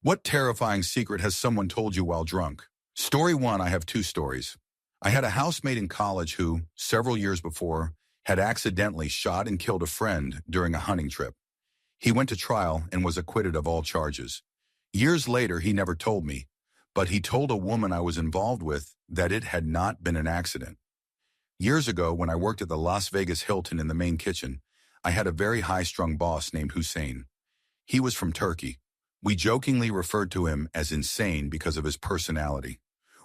What terrifying secret has someone told you while drunk? Story 1, I have two stories. I had a housemate in college who, several years before, had accidentally shot and killed a friend during a hunting trip. He went to trial and was acquitted of all charges. Years later, he never told me, but he told a woman I was involved with that it had not been an accident. Years ago, when I worked at the Las Vegas Hilton in the main kitchen, I had a very high-strung boss named Hussein. He was from Turkey. We jokingly referred to him as insane because of his personality.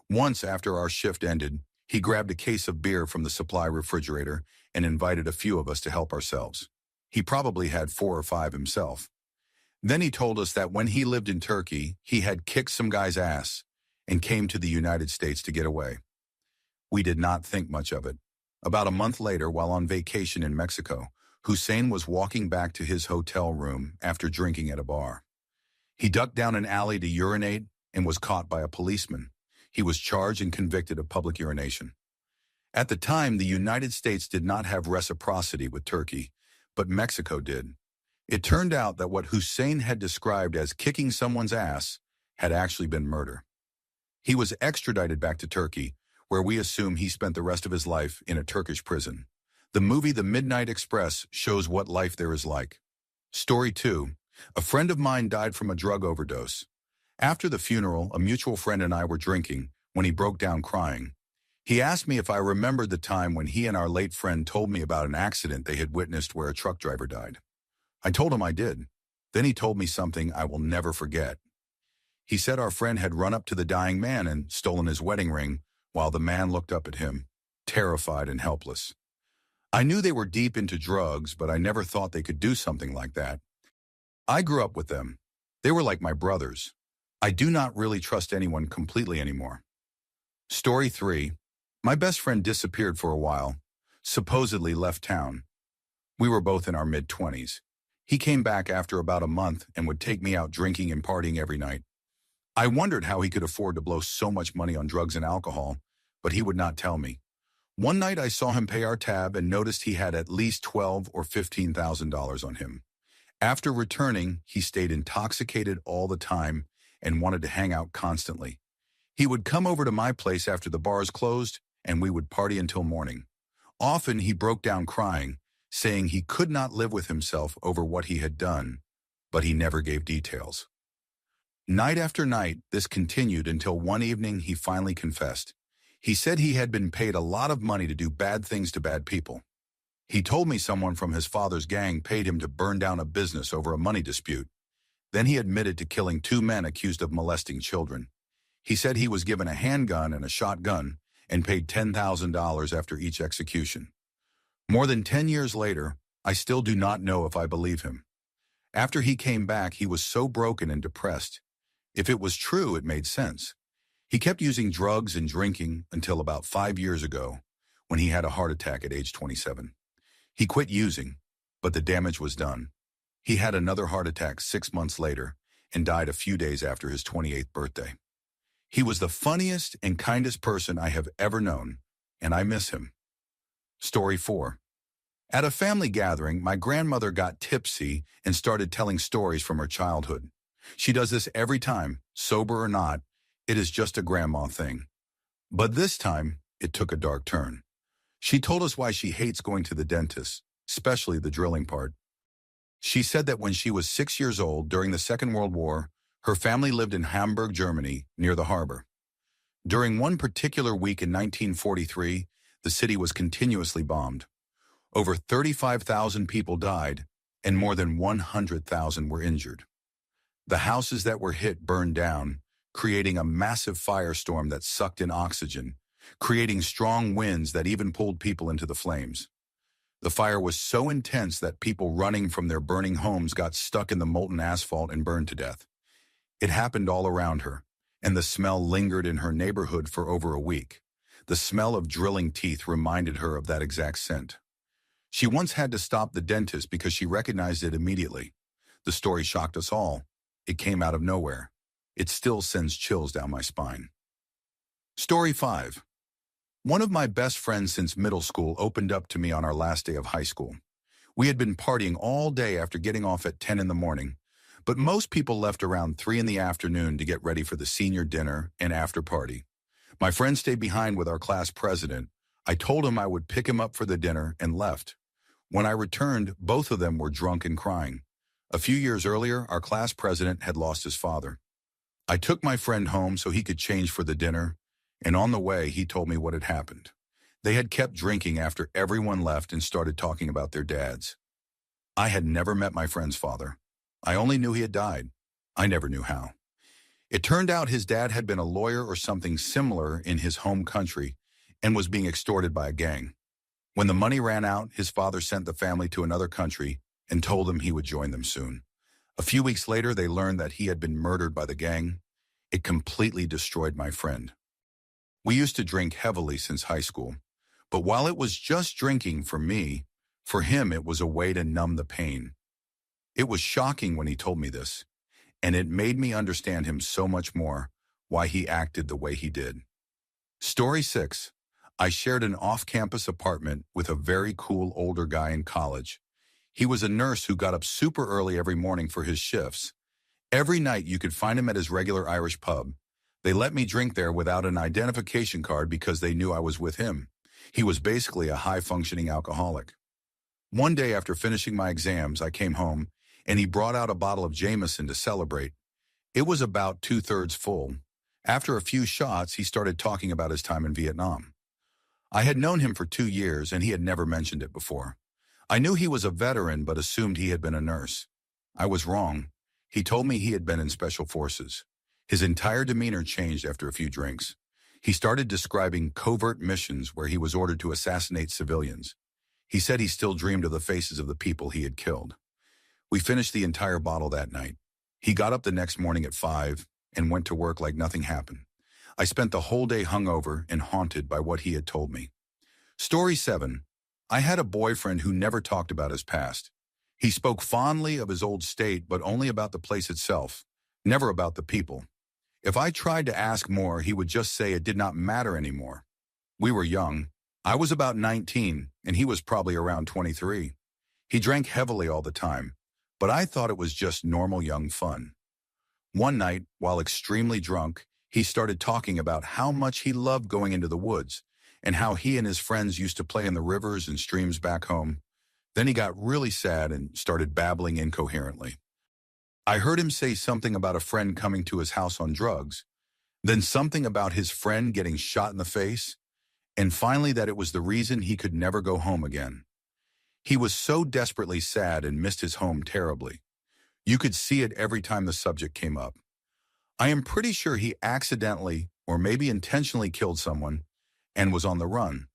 Once after our shift ended, he grabbed a case of beer from the supply refrigerator and invited a few of us to help ourselves. He probably had 4 or 5 himself. Then he told us that when he lived in Turkey, he had kicked some guy's ass and came to the United States to get away. We did not think much of it. About a month later, while on vacation in Mexico, Hussein was walking back to his hotel room after drinking at a bar. He ducked down an alley to urinate and was caught by a policeman. He was charged and convicted of public urination. At the time, the United States did not have reciprocity with Turkey, but Mexico did. It turned out that what Hussein had described as kicking someone's ass had actually been murder. He was extradited back to Turkey, where we assume he spent the rest of his life in a Turkish prison. The movie The Midnight Express shows what life there is like. Story 2. A friend of mine died from a drug overdose. After the funeral, a mutual friend and I were drinking when he broke down crying. He asked me if I remembered the time when he and our late friend told me about an accident they had witnessed where a truck driver died. I told him I did. Then he told me something I will never forget. He said our friend had run up to the dying man and stolen his wedding ring while the man looked up at him, terrified and helpless. I knew they were deep into drugs, but I never thought they could do something like that. I grew up with them. They were like my brothers. I do not really trust anyone completely anymore. Story 3. My best friend disappeared for a while, supposedly left town. We were both in our mid-20s. He came back after about a month and would take me out drinking and partying every night. I wondered how he could afford to blow so much money on drugs and alcohol, but he would not tell me. One night I saw him pay our tab and noticed he had at least $12,000 or $15,000 on him. After returning, he stayed intoxicated all the time and wanted to hang out constantly. He would come over to my place after the bars closed, and we would party until morning. Often he broke down crying, saying he could not live with himself over what he had done, but he never gave details. Night after night, this continued until one evening he finally confessed. He said he had been paid a lot of money to do bad things to bad people. He told me someone from his father's gang paid him to burn down a business over a money dispute. Then he admitted to killing 2 men accused of molesting children. He said he was given a handgun and a shotgun and paid $10,000 after each execution. More than 10 years later, I still do not know if I believe him. After he came back, he was so broken and depressed. If it was true, it made sense. He kept using drugs and drinking until about 5 years ago, when he had a heart attack at age 27. He quit using, but the damage was done. He had another heart attack 6 months later and died a few days after his 28th birthday. He was the funniest and kindest person I have ever known, and I miss him. Story 4. At a family gathering, my grandmother got tipsy and started telling stories from her childhood. She does this every time, sober or not. It is just a grandma thing. But this time, it took a dark turn. She told us why she hates going to the dentist, especially the drilling part. She said that when she was 6 years old during the Second World War, her family lived in Hamburg, Germany, near the harbor. During one particular week in 1943, the city was continuously bombed. Over 35,000 people died, and more than 100,000 were injured. The houses that were hit burned down, creating a massive firestorm that sucked in oxygen, creating strong winds that even pulled people into the flames. The fire was so intense that people running from their burning homes got stuck in the molten asphalt and burned to death. It happened all around her, and the smell lingered in her neighborhood for over a week. The smell of drilling teeth reminded her of that exact scent. She once had to stop the dentist because she recognized it immediately. The story shocked us all. It came out of nowhere. It still sends chills down my spine. Story 5. One of my best friends since middle school opened up to me on our last day of high school. We had been partying all day after getting off at 10 in the morning, but most people left around 3 in the afternoon to get ready for the senior dinner and after party. My friend stayed behind with our class president. I told him I would pick him up for the dinner and left. When I returned, both of them were drunk and crying. A few years earlier, our class president had lost his father. I took my friend home so he could change for the dinner, and on the way, he told me what had happened. They had kept drinking after everyone left and started talking about their dads. I had never met my friend's father. I only knew he had died. I never knew how. It turned out his dad had been a lawyer or something similar in his home country and was being extorted by a gang. When the money ran out, his father sent the family to another country and told them he would join them soon. A few weeks later, they learned that he had been murdered by the gang. It completely destroyed my friend. We used to drink heavily since high school, but while it was just drinking for me, for him it was a way to numb the pain. It was shocking when he told me this, and it made me understand him so much more, why he acted the way he did. Story 6. I shared an off-campus apartment with a very cool older guy in college. He was a nurse who got up super early every morning for his shifts. Every night you could find him at his regular Irish pub. They let me drink there without an identification card because they knew I was with him. He was basically a high-functioning alcoholic. One day after finishing my exams, I came home, and he brought out a bottle of Jameson to celebrate. It was about 2/3 full. After a few shots, he started talking about his time in Vietnam. I had known him for 2 years, and he had never mentioned it before. I knew he was a veteran, but assumed he had been a nurse. I was wrong. He told me he had been in special forces. His entire demeanor changed after a few drinks. He started describing covert missions where he was ordered to assassinate civilians. He said he still dreamed of the faces of the people he had killed. We finished the entire bottle that night. He got up the next morning at 5 and went to work like nothing happened. I spent the whole day hungover and haunted by what he had told me. Story 7. I had a boyfriend who never talked about his past. He spoke fondly of his old state, but only about the place itself, never about the people. If I tried to ask more, he would just say it did not matter anymore. We were young. I was about 19, and he was probably around 23. He drank heavily all the time, but I thought it was just normal young fun. One night, while extremely drunk, he started talking about how much he loved going into the woods and how he and his friends used to play in the rivers and streams back home. Then he got really sad and started babbling incoherently. I heard him say something about a friend coming to his house on drugs, then something about his friend getting shot in the face, and finally that it was the reason he could never go home again. He was so desperately sad and missed his home terribly. You could see it every time the subject came up. I am pretty sure he accidentally or maybe intentionally killed someone and was on the run.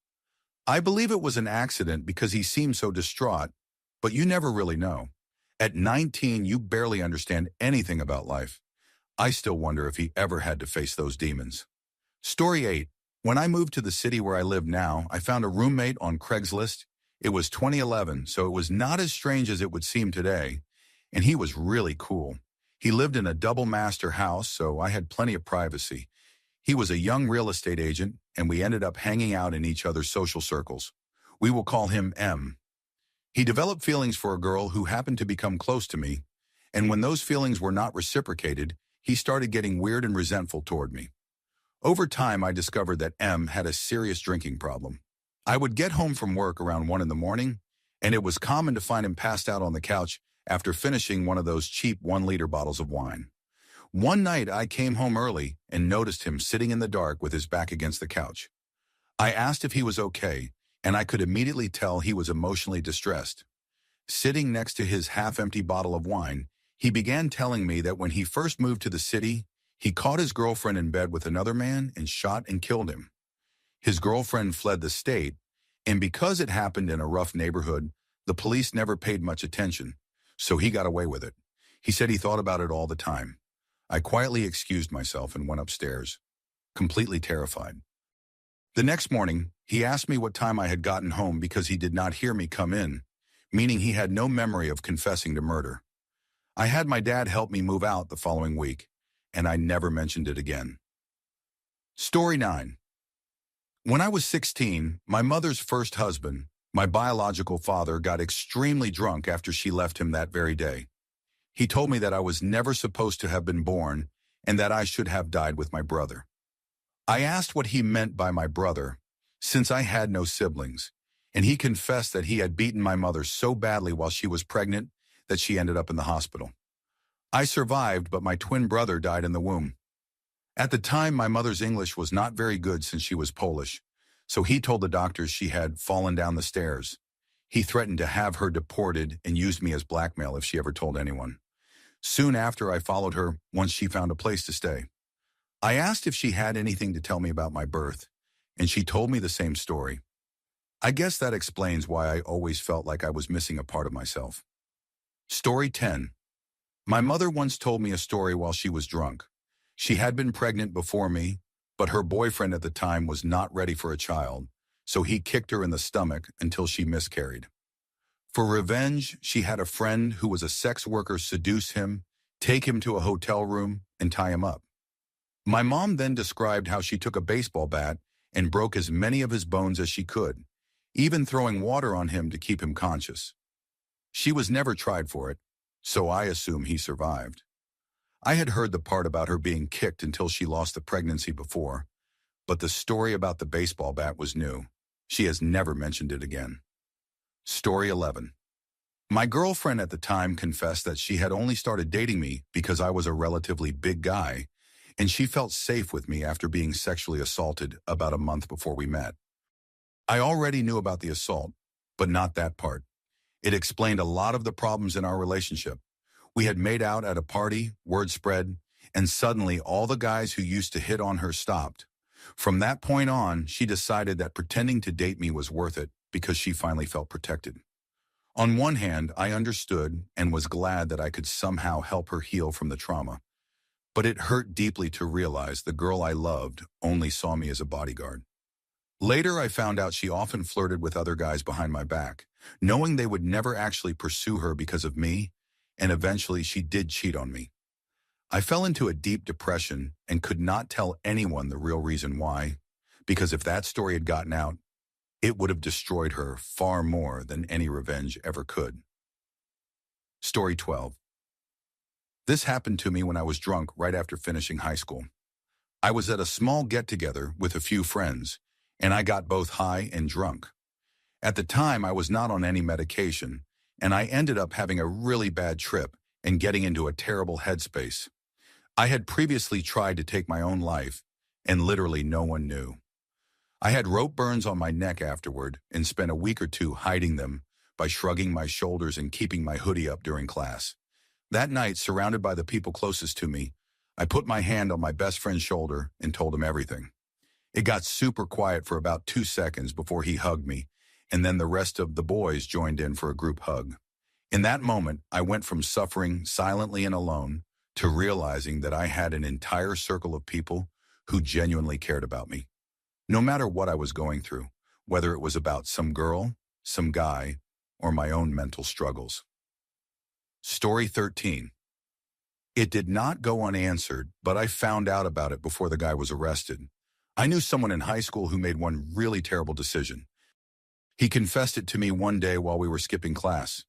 I believe it was an accident because he seemed so distraught, but you never really know. At 19, you barely understand anything about life. I still wonder if he ever had to face those demons. Story 8. When I moved to the city where I live now, I found a roommate on Craigslist. It was 2011, so it was not as strange as it would seem today, and he was really cool. He lived in a double-master house, so I had plenty of privacy. He was a young real estate agent, and we ended up hanging out in each other's social circles. We will call him M. He developed feelings for a girl who happened to become close to me, and when those feelings were not reciprocated, he started getting weird and resentful toward me. Over time, I discovered that M had a serious drinking problem. I would get home from work around 1 in the morning, and it was common to find him passed out on the couch after finishing one of those cheap 1-liter bottles of wine. One night, I came home early and noticed him sitting in the dark with his back against the couch. I asked if he was okay, and I could immediately tell he was emotionally distressed. Sitting next to his half-empty bottle of wine, he began telling me that when he first moved to the city, he caught his girlfriend in bed with another man and shot and killed him. His girlfriend fled the state, and because it happened in a rough neighborhood, the police never paid much attention, so he got away with it. He said he thought about it all the time. I quietly excused myself and went upstairs, completely terrified. The next morning, he asked me what time I had gotten home because he did not hear me come in, meaning he had no memory of confessing to murder. I had my dad help me move out the following week, and I never mentioned it again. Story 9. When I was 16, my mother's first husband, my biological father, got extremely drunk after she left him that very day. He told me that I was never supposed to have been born and that I should have died with my brother. I asked what he meant by my brother, since I had no siblings, and he confessed that he had beaten my mother so badly while she was pregnant that she ended up in the hospital. I survived, but my twin brother died in the womb. At the time, my mother's English was not very good since she was Polish, so he told the doctors she had fallen down the stairs. He threatened to have her deported and used me as blackmail if she ever told anyone. Soon after, I followed her once she found a place to stay. I asked if she had anything to tell me about my birth, and she told me the same story. I guess that explains why I always felt like I was missing a part of myself. Story 10. My mother once told me a story while she was drunk. She had been pregnant before me, but her boyfriend at the time was not ready for a child, so he kicked her in the stomach until she miscarried. For revenge, she had a friend who was a sex worker seduce him, take him to a hotel room, and tie him up. My mom then described how she took a baseball bat and broke as many of his bones as she could, even throwing water on him to keep him conscious. She was never tried for it, so I assume he survived. I had heard the part about her being kicked until she lost the pregnancy before, but the story about the baseball bat was new. She has never mentioned it again. Story 11. My girlfriend at the time confessed that she had only started dating me because I was a relatively big guy, and she felt safe with me after being sexually assaulted about a month before we met. I already knew about the assault, but not that part. It explained a lot of the problems in our relationship. We had made out at a party, word spread, and suddenly all the guys who used to hit on her stopped. From that point on, she decided that pretending to date me was worth it because she finally felt protected. On one hand, I understood and was glad that I could somehow help her heal from the trauma. But it hurt deeply to realize the girl I loved only saw me as a bodyguard. Later, I found out she often flirted with other guys behind my back, knowing they would never actually pursue her because of me, and eventually she did cheat on me. I fell into a deep depression and could not tell anyone the real reason why, because if that story had gotten out, it would have destroyed her far more than any revenge ever could. Story 12. This happened to me when I was drunk right after finishing high school. I was at a small get-together with a few friends, and I got both high and drunk. At the time, I was not on any medication, and I ended up having a really bad trip and getting into a terrible headspace. I had previously tried to take my own life, and literally no one knew. I had rope burns on my neck afterward and spent a week or two hiding them by shrugging my shoulders and keeping my hoodie up during class. That night, surrounded by the people closest to me, I put my hand on my best friend's shoulder and told him everything. It got super quiet for about 2 seconds before he hugged me, and then the rest of the boys joined in for a group hug. In that moment, I went from suffering silently and alone to realizing that I had an entire circle of people who genuinely cared about me. No matter what I was going through, whether it was about some girl, some guy, or my own mental struggles. Story 13. It did not go unanswered, but I found out about it before the guy was arrested. I knew someone in high school who made one really terrible decision. He confessed it to me one day while we were skipping class.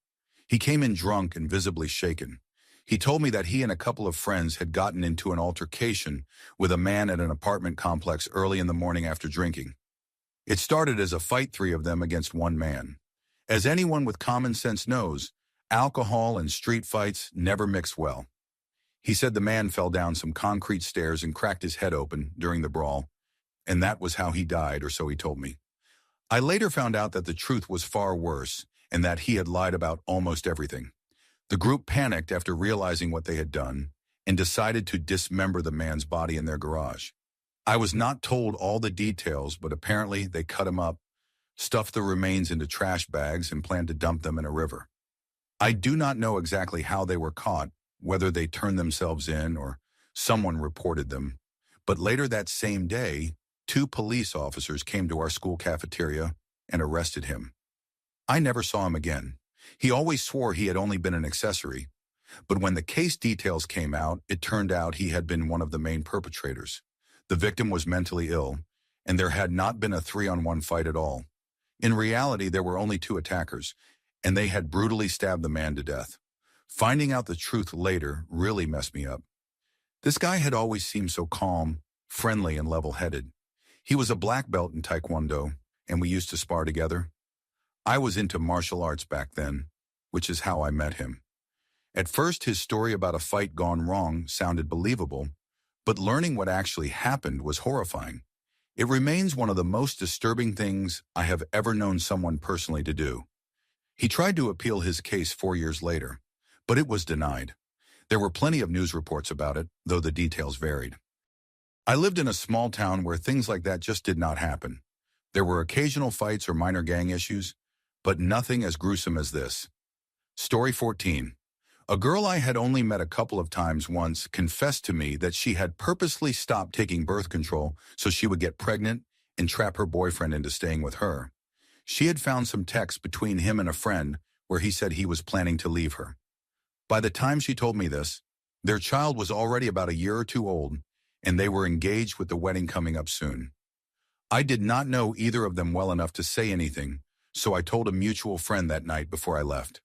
He came in drunk and visibly shaken. He told me that he and a couple of friends had gotten into an altercation with a man at an apartment complex early in the morning after drinking. It started as a fight, 3 of them against one man. As anyone with common sense knows, alcohol and street fights never mix well. He said the man fell down some concrete stairs and cracked his head open during the brawl, and that was how he died, or so he told me. I later found out that the truth was far worse and that he had lied about almost everything. The group panicked after realizing what they had done and decided to dismember the man's body in their garage. I was not told all the details, but apparently they cut him up, stuffed the remains into trash bags, and planned to dump them in a river. I do not know exactly how they were caught, whether they turned themselves in or someone reported them, but later that same day, 2 police officers came to our school cafeteria and arrested him. I never saw him again. He always swore he had only been an accessory, but when the case details came out, it turned out he had been one of the main perpetrators. The victim was mentally ill, and there had not been a 3-on-1 fight at all. In reality, there were only 2 attackers, and they had brutally stabbed the man to death. Finding out the truth later really messed me up. This guy had always seemed so calm, friendly, and level-headed. He was a black belt in Taekwondo, and we used to spar together. I was into martial arts back then, which is how I met him. At first, his story about a fight gone wrong sounded believable, but learning what actually happened was horrifying. It remains one of the most disturbing things I have ever known someone personally to do. He tried to appeal his case 4 years later, but it was denied. There were plenty of news reports about it, though the details varied. I lived in a small town where things like that just did not happen. There were occasional fights or minor gang issues, but nothing as gruesome as this. Story 14. A girl I had only met a couple of times once confessed to me that she had purposely stopped taking birth control so she would get pregnant and trap her boyfriend into staying with her. She had found some texts between him and a friend where he said he was planning to leave her. By the time she told me this, their child was already about a year or two old, and they were engaged with the wedding coming up soon. I did not know either of them well enough to say anything, so I told a mutual friend that night before I left.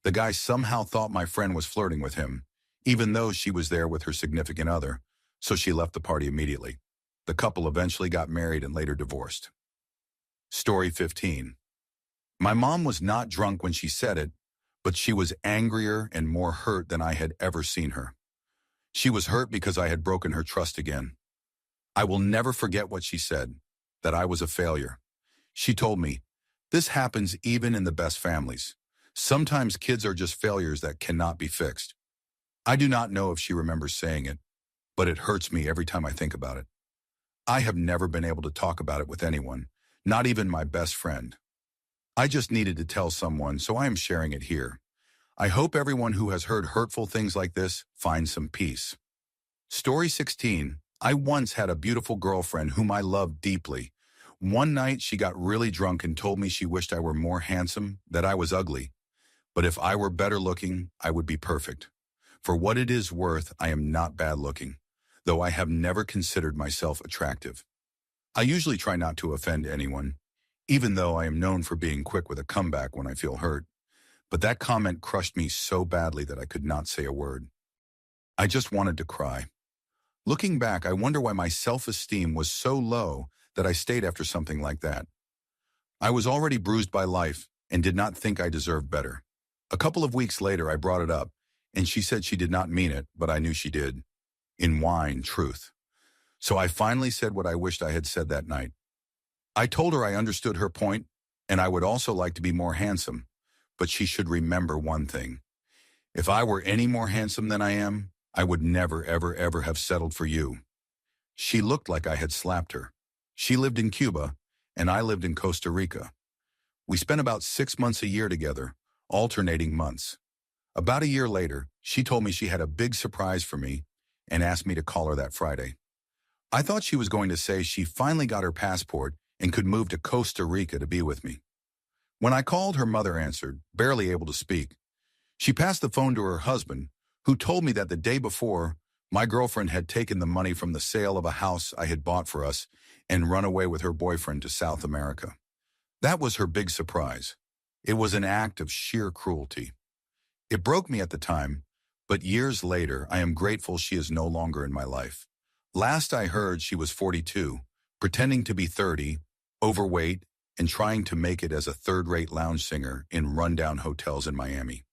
The guy somehow thought my friend was flirting with him, even though she was there with her significant other, so she left the party immediately. The couple eventually got married and later divorced. Story 15. My mom was not drunk when she said it, but she was angrier and more hurt than I had ever seen her. She was hurt because I had broken her trust again. I will never forget what she said, that I was a failure. She told me, "This happens even in the best families. Sometimes kids are just failures that cannot be fixed." I do not know if she remembers saying it, but it hurts me every time I think about it. I have never been able to talk about it with anyone, not even my best friend. I just needed to tell someone, so I am sharing it here. I hope everyone who has heard hurtful things like this finds some peace. Story 16. I once had a beautiful girlfriend whom I loved deeply. One night she got really drunk and told me she wished I were more handsome, that I was ugly. But if I were better looking, I would be perfect. For what it is worth, I am not bad looking, though I have never considered myself attractive. I usually try not to offend anyone, even though I am known for being quick with a comeback when I feel hurt. But that comment crushed me so badly that I could not say a word. I just wanted to cry. Looking back, I wonder why my self-esteem was so low that I stayed after something like that. I was already bruised by life and did not think I deserved better. A couple of weeks later, I brought it up, and she said she did not mean it, but I knew she did. In wine, truth. So I finally said what I wished I had said that night. I told her I understood her point, and I would also like to be more handsome, but she should remember one thing. If I were any more handsome than I am, I would never, ever, ever have settled for you. She looked like I had slapped her. She lived in Cuba, and I lived in Costa Rica. We spent about 6 months a year together, alternating months. About a year later, she told me she had a big surprise for me and asked me to call her that Friday. I thought she was going to say she finally got her passport and could move to Costa Rica to be with me. When I called, her mother answered, barely able to speak. She passed the phone to her husband, who told me that the day before, my girlfriend had taken the money from the sale of a house I had bought for us and run away with her boyfriend to South America. That was her big surprise. It was an act of sheer cruelty. It broke me at the time, but years later, I am grateful she is no longer in my life. Last I heard, she was 42, pretending to be 30, overweight, and trying to make it as a third-rate lounge singer in rundown hotels in Miami.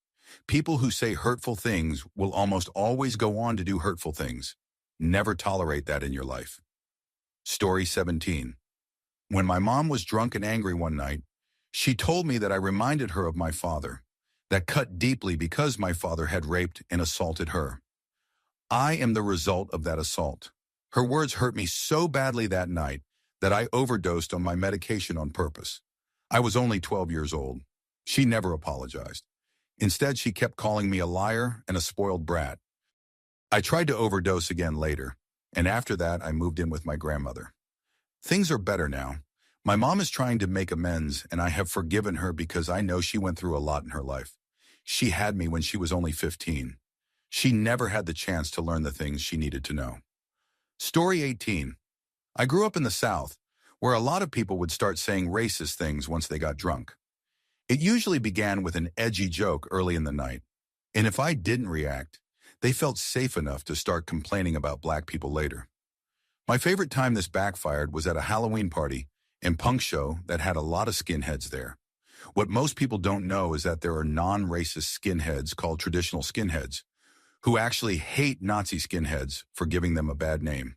People who say hurtful things will almost always go on to do hurtful things. Never tolerate that in your life. Story 17. When my mom was drunk and angry one night, she told me that I reminded her of my father. That cut deeply because my father had raped and assaulted her. I am the result of that assault. Her words hurt me so badly that night that I overdosed on my medication on purpose. I was only 12 years old. She never apologized. Instead, she kept calling me a liar and a spoiled brat. I tried to overdose again later, and after that, I moved in with my grandmother. Things are better now. My mom is trying to make amends, and I have forgiven her because I know she went through a lot in her life. She had me when she was only 15. She never had the chance to learn the things she needed to know. Story 18. I grew up in the South, where a lot of people would start saying racist things once they got drunk. It usually began with an edgy joke early in the night. And if I didn't react, they felt safe enough to start complaining about black people later. My favorite time this backfired was at a Halloween party and punk show that had a lot of skinheads there. What most people don't know is that there are non-racist skinheads called traditional skinheads who actually hate Nazi skinheads for giving them a bad name.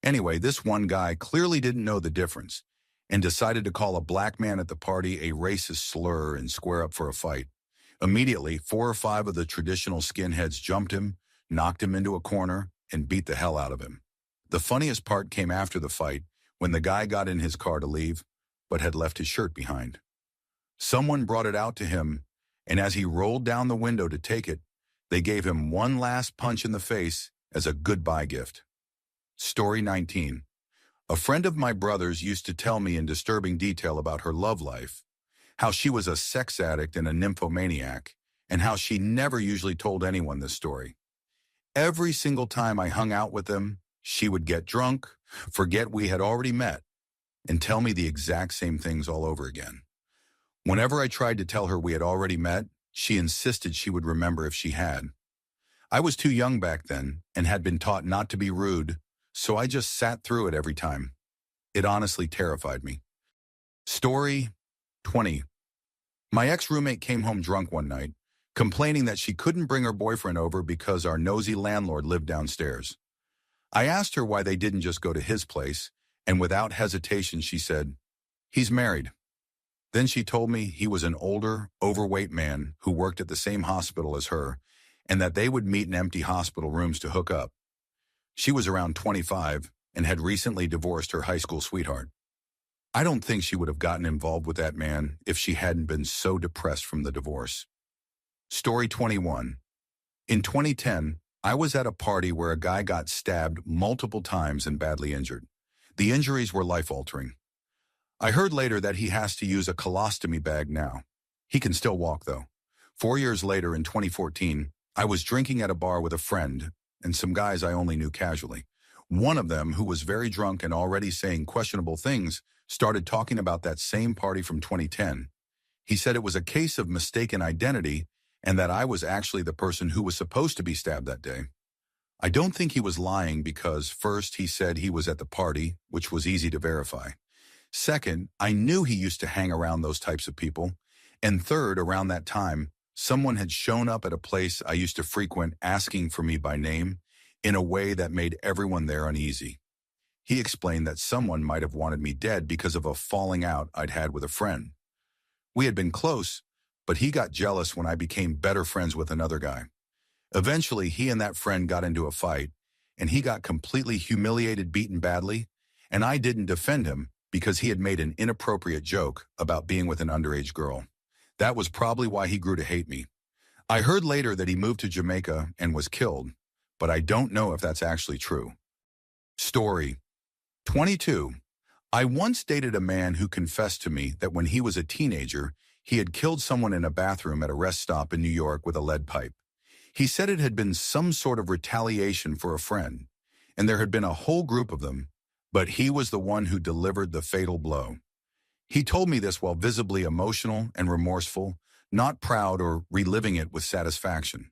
Anyway, this one guy clearly didn't know the difference and decided to call a black man at the party a racist slur and square up for a fight. Immediately, 4 or 5 of the traditional skinheads jumped him, knocked him into a corner, and beat the hell out of him. The funniest part came after the fight when the guy got in his car to leave, but had left his shirt behind. Someone brought it out to him, and as he rolled down the window to take it, they gave him one last punch in the face as a goodbye gift. Story 19. A friend of my brother's used to tell me in disturbing detail about her love life, how she was a sex addict and a nymphomaniac, and how she never usually told anyone this story. Every single time I hung out with them, she would get drunk, forget we had already met, and tell me the exact same things all over again. Whenever I tried to tell her we had already met, she insisted she would remember if she had. I was too young back then and had been taught not to be rude, so I just sat through it every time. It honestly terrified me. Story 20. My ex-roommate came home drunk one night, complaining that she couldn't bring her boyfriend over because our nosy landlord lived downstairs. I asked her why they didn't just go to his place, and without hesitation she said, "He's married." Then she told me he was an older, overweight man who worked at the same hospital as her, and that they would meet in empty hospital rooms to hook up. She was around 25 and had recently divorced her high school sweetheart. I don't think she would have gotten involved with that man if she hadn't been so depressed from the divorce. Story 21. In 2010, I was at a party where a guy got stabbed multiple times and badly injured. The injuries were life-altering. I heard later that he has to use a colostomy bag now. He can still walk, though. 4 years later, in 2014, I was drinking at a bar with a friend and some guys I only knew casually. One of them, who was very drunk and already saying questionable things, started talking about that same party from 2010. He said it was a case of mistaken identity and that I was actually the person who was supposed to be stabbed that day. I don't think he was lying because, first, he said he was at the party, which was easy to verify. Second, I knew he used to hang around those types of people. And third, around that time, someone had shown up at a place I used to frequent asking for me by name in a way that made everyone there uneasy. He explained that someone might have wanted me dead because of a falling out I'd had with a friend. We had been close, but he got jealous when I became better friends with another guy. Eventually, he and that friend got into a fight, and he got completely humiliated, beaten badly, and I didn't defend him because he had made an inappropriate joke about being with an underage girl. That was probably why he grew to hate me. I heard later that he moved to Jamaica and was killed, but I don't know if that's actually true. Story 22. I once dated a man who confessed to me that when he was a teenager, he had killed someone in a bathroom at a rest stop in New York with a lead pipe. He said it had been some sort of retaliation for a friend, and there had been a whole group of them, but he was the one who delivered the fatal blow. He told me this while visibly emotional and remorseful, not proud or reliving it with satisfaction.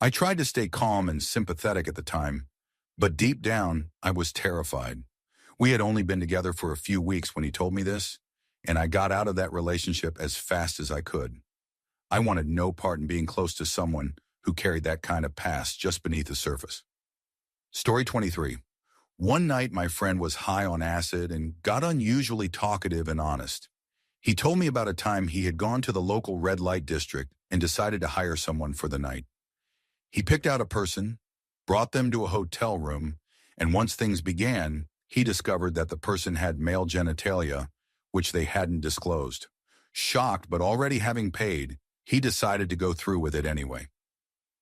I tried to stay calm and sympathetic at the time, but deep down, I was terrified. We had only been together for a few weeks when he told me this, and I got out of that relationship as fast as I could. I wanted no part in being close to someone who carried that kind of past just beneath the surface. Story 23. One night, my friend was high on acid and got unusually talkative and honest. He told me about a time he had gone to the local red light district and decided to hire someone for the night. He picked out a person, brought them to a hotel room, and once things began, he discovered that the person had male genitalia, which they hadn't disclosed. Shocked but already having paid, he decided to go through with it anyway.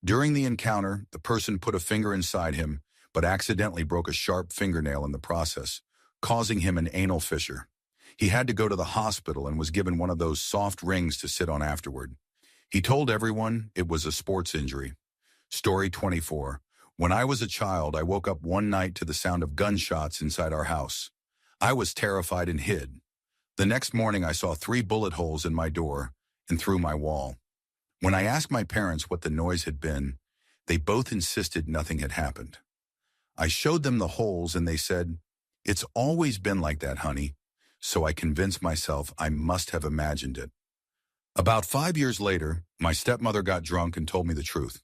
During the encounter, the person put a finger inside him, but accidentally broke a sharp fingernail in the process, causing him an anal fissure. He had to go to the hospital and was given one of those soft rings to sit on afterward. He told everyone it was a sports injury. Story 24. When I was a child, I woke up one night to the sound of gunshots inside our house. I was terrified and hid. The next morning, I saw 3 bullet holes in my door and through my wall. When I asked my parents what the noise had been, they both insisted nothing had happened. I showed them the holes and they said, "It's always been like that, honey." So I convinced myself I must have imagined it. About 5 years later, my stepmother got drunk and told me the truth.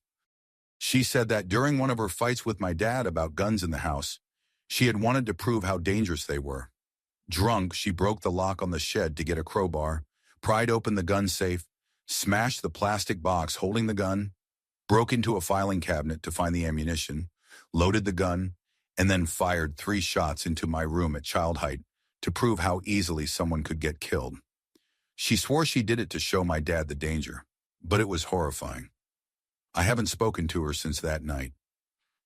She said that during one of her fights with my dad about guns in the house, she had wanted to prove how dangerous they were. Drunk, she broke the lock on the shed to get a crowbar, pried open the gun safe, smashed the plastic box holding the gun, broke into a filing cabinet to find the ammunition, loaded the gun, and then fired 3 shots into my room at child height to prove how easily someone could get killed. She swore she did it to show my dad the danger, but it was horrifying. I haven't spoken to her since that night.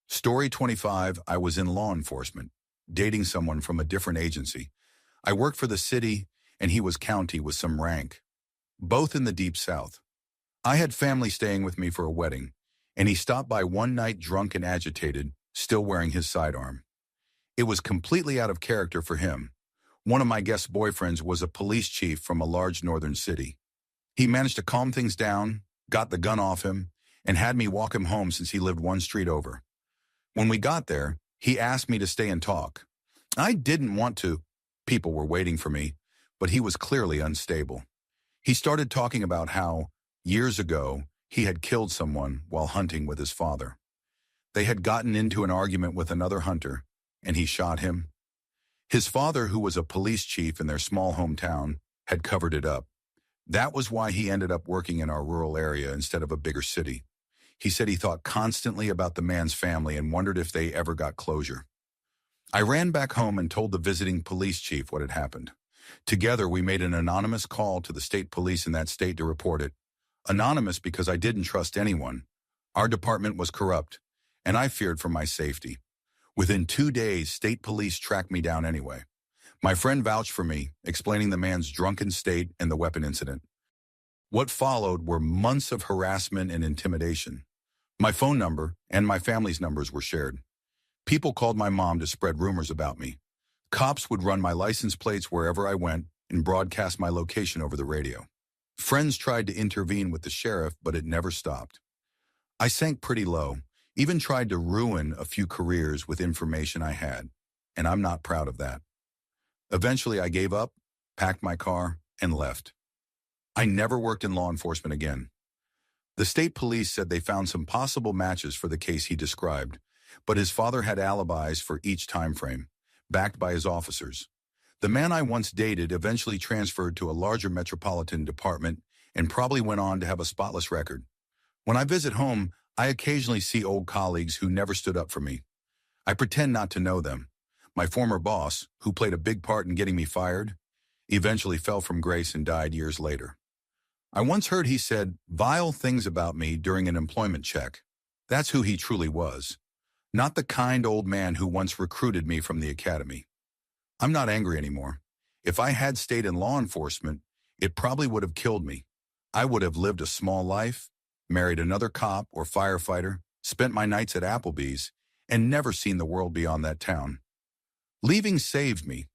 Story 25, I was in law enforcement, dating someone from a different agency. I worked for the city, and he was county with some rank, both in the Deep South. I had family staying with me for a wedding, and he stopped by one night drunk and agitated, still wearing his sidearm. It was completely out of character for him. One of my guest boyfriends was a police chief from a large northern city. He managed to calm things down, got the gun off him, and had me walk him home since he lived one street over. When we got there, he asked me to stay and talk. I didn't want to. People were waiting for me, but he was clearly unstable. He started talking about how, years ago, he had killed someone while hunting with his father. They had gotten into an argument with another hunter, and he shot him. His father, who was a police chief in their small hometown, had covered it up. That was why he ended up working in our rural area instead of a bigger city. He said he thought constantly about the man's family and wondered if they ever got closure. I ran back home and told the visiting police chief what had happened. Together, we made an anonymous call to the state police in that state to report it. Anonymous because I didn't trust anyone. Our department was corrupt, and I feared for my safety. Within 2 days, state police tracked me down anyway. My friend vouched for me, explaining the man's drunken state and the weapon incident. What followed were months of harassment and intimidation. My phone number and my family's numbers were shared. People called my mom to spread rumors about me. Cops would run my license plates wherever I went and broadcast my location over the radio. Friends tried to intervene with the sheriff, but it never stopped. I sank pretty low, even tried to ruin a few careers with information I had, and I'm not proud of that. Eventually, I gave up, packed my car, and left. I never worked in law enforcement again. The state police said they found some possible matches for the case he described, but his father had alibis for each time frame, backed by his officers. The man I once dated eventually transferred to a larger metropolitan department and probably went on to have a spotless record. When I visit home, I occasionally see old colleagues who never stood up for me. I pretend not to know them. My former boss, who played a big part in getting me fired, eventually fell from grace and died years later. I once heard he said vile things about me during an employment check. That's who he truly was. Not the kind old man who once recruited me from the academy. I'm not angry anymore. If I had stayed in law enforcement, it probably would have killed me. I would have lived a small life, married another cop or firefighter, spent my nights at Applebee's, and never seen the world beyond that town. Leaving saved me,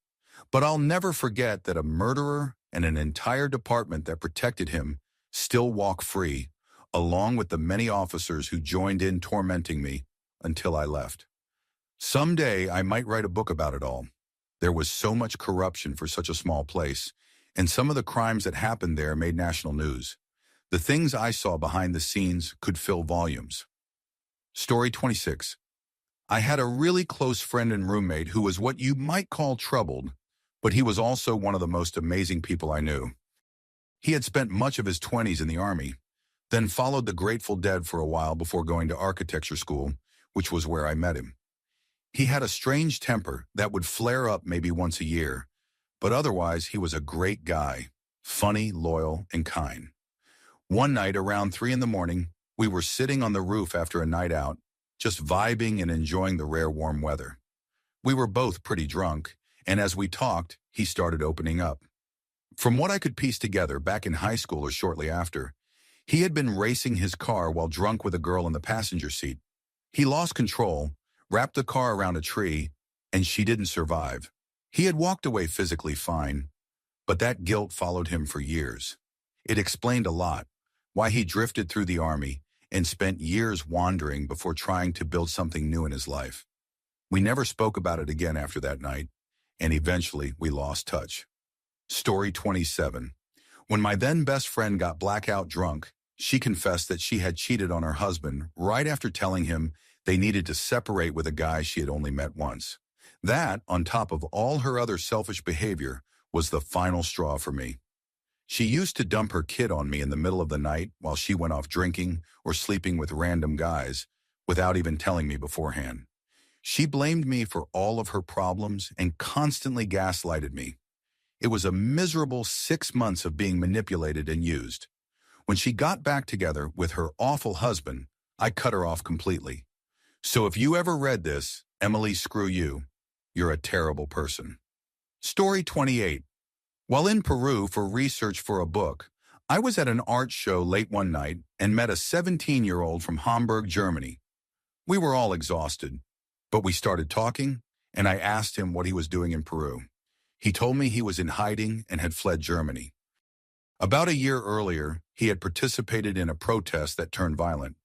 but I'll never forget that a murderer and an entire department that protected him still walk free, along with the many officers who joined in tormenting me until I left. Someday I might write a book about it all. There was so much corruption for such a small place, and some of the crimes that happened there made national news. The things I saw behind the scenes could fill volumes. Story 26. I had a really close friend and roommate who was what you might call troubled, but he was also one of the most amazing people I knew. He had spent much of his 20s in the Army, then followed the Grateful Dead for a while before going to architecture school, which was where I met him. He had a strange temper that would flare up maybe once a year, but otherwise he was a great guy, funny, loyal, and kind. One night around 3 a.m, we were sitting on the roof after a night out, just vibing and enjoying the rare warm weather. We were both pretty drunk, and as we talked, he started opening up. From what I could piece together back in high school or shortly after, he had been racing his car while drunk with a girl in the passenger seat. He lost control, wrapped the car around a tree, and she didn't survive. He had walked away physically fine, but that guilt followed him for years. It explained a lot. why he drifted through the army and spent years wandering before trying to build something new in his life. We never spoke about it again after that night, and eventually we lost touch. Story 27. When my then best friend got blackout drunk, she confessed that she had cheated on her husband right after telling him they needed to separate with a guy she had only met once. That, on top of all her other selfish behavior, was the final straw for me. She used to dump her kid on me in the middle of the night while she went off drinking or sleeping with random guys without even telling me beforehand. She blamed me for all of her problems and constantly gaslighted me. It was a miserable 6 months of being manipulated and used. When she got back together with her awful husband, I cut her off completely. So if you ever read this, Emily, screw you. You're a terrible person. Story 28. While in Peru for research for a book, I was at an art show late one night and met a 17-year-old from Hamburg, Germany. We were all exhausted, but we started talking, and I asked him what he was doing in Peru. He told me he was in hiding and had fled Germany. About a year earlier, he had participated in a protest that turned violent.